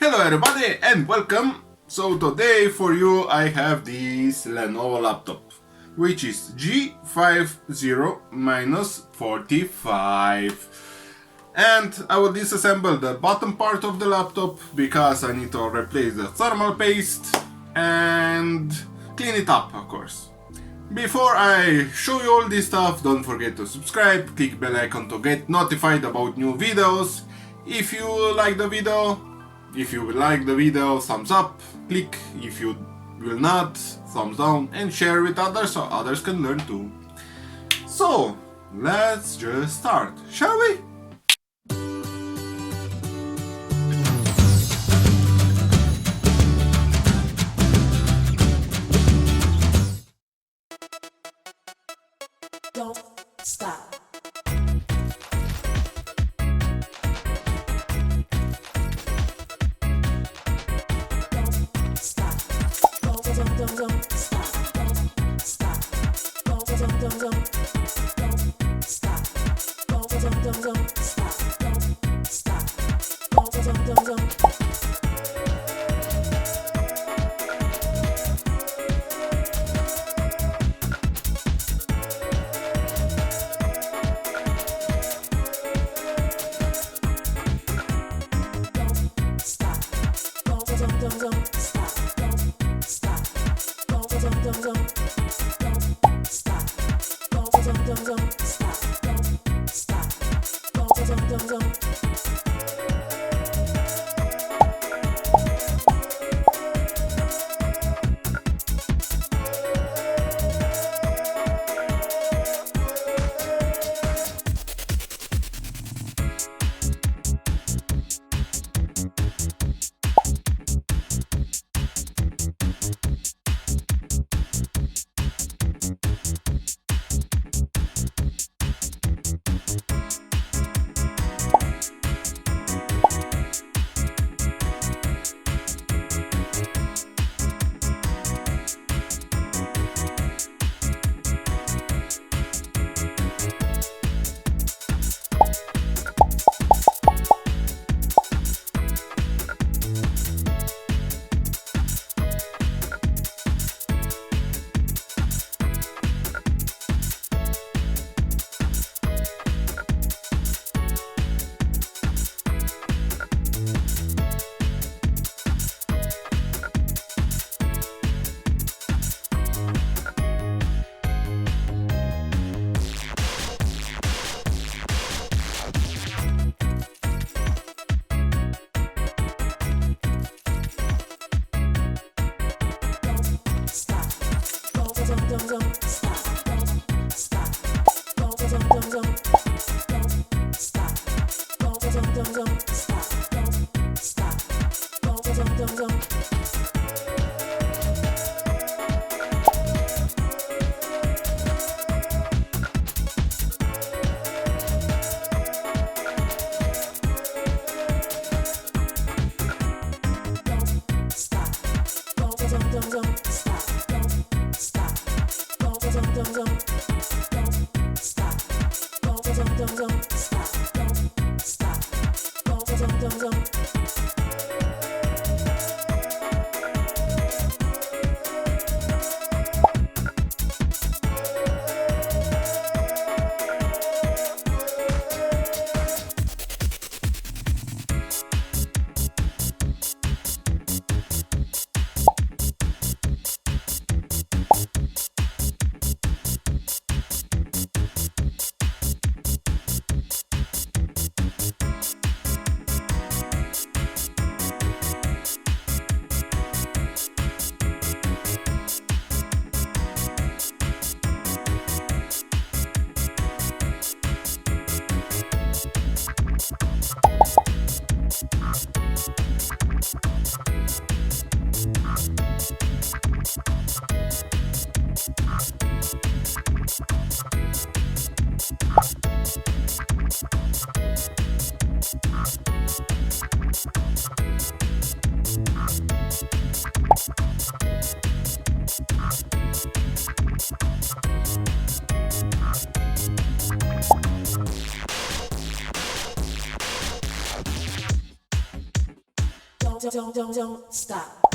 Hello everybody and welcome! So today for you I have this Lenovo laptop, which is G50-45, and I will disassemble the bottom part of the laptop because I need to replace the thermal paste and clean it up, of course. Before I show you all this stuff, don't forget to subscribe, click bell icon to get notified about new videos. If you like the video, thumbs up, click. If you will not, thumbs down, and share with others so others can learn too. So, let's just start, shall we? Don't stop. Don't stop.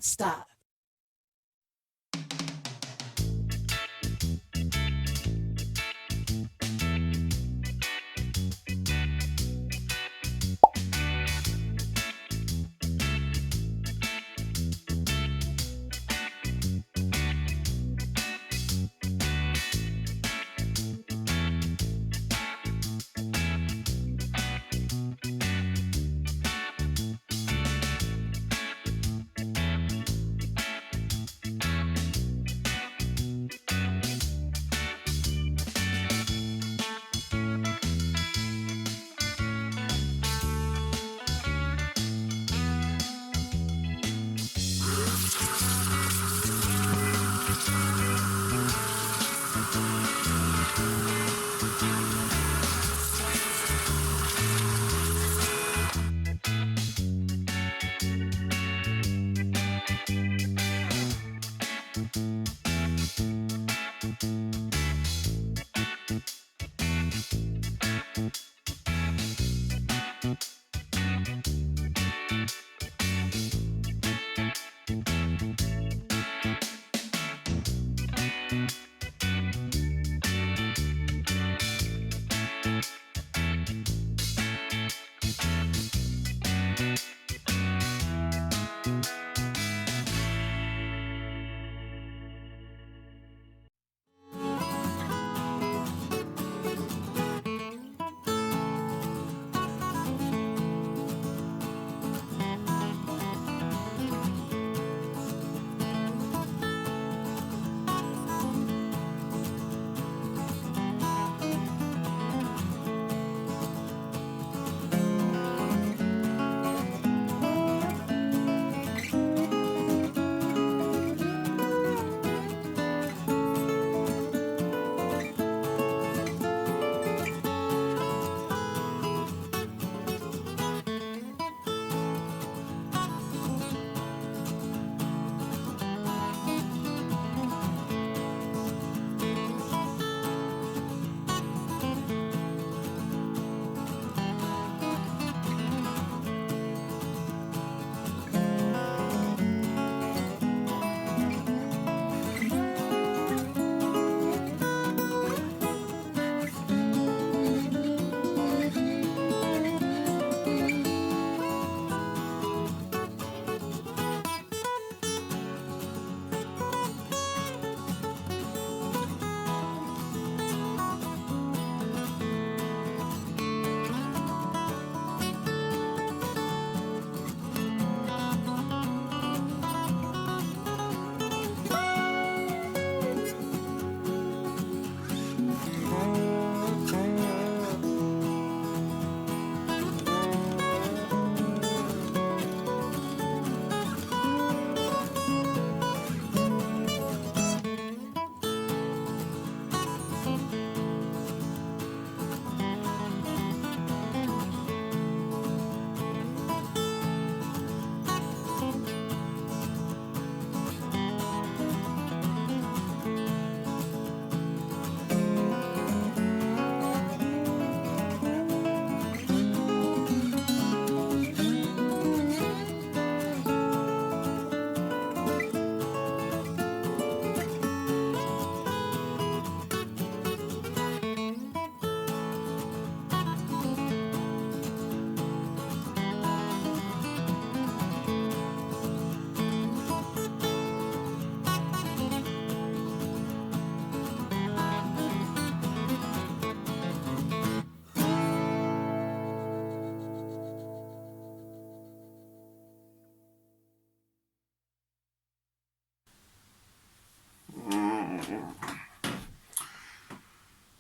Stop.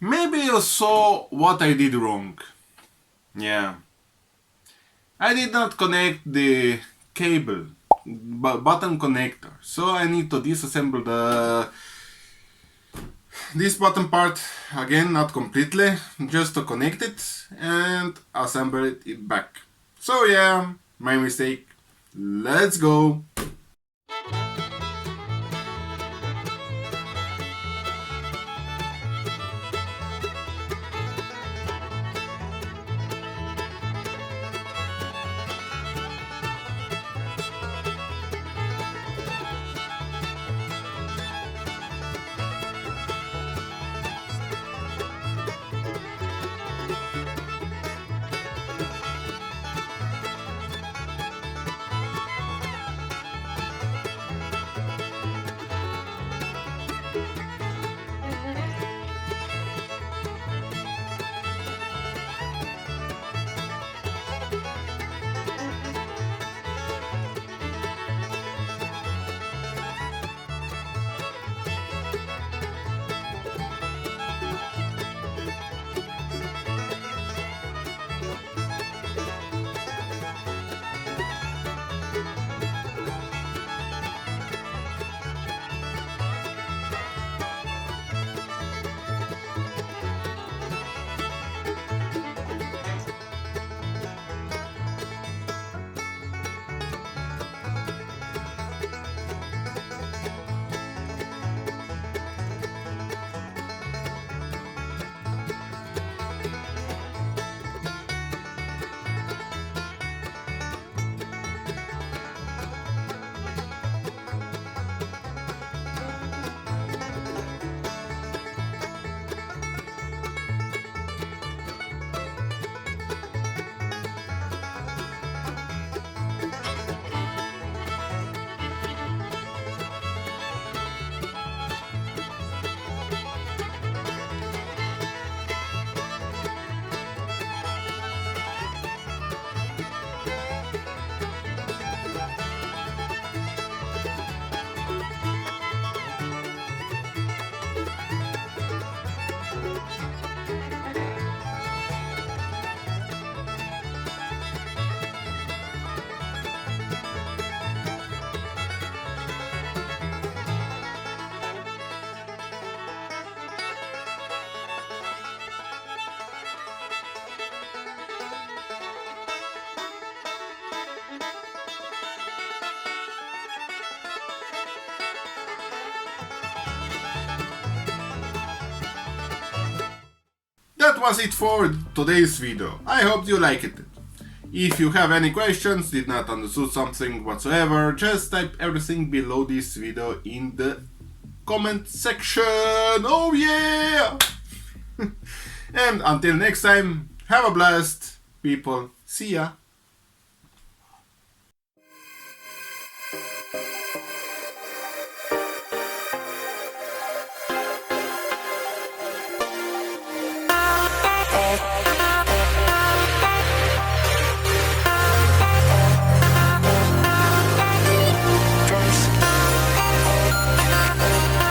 Maybe you saw what I did wrong. Yeah. I did not connect the cable, button connector. So I need to disassemble this bottom part again, not completely, just to connect it and assemble it back. So yeah, my mistake. Let's go. That was it for today's video. I hope you liked it. If you have any questions, did not understood something whatsoever, just type everything below this video in the comment section. Oh yeah! And until next time, have a blast, people. See ya.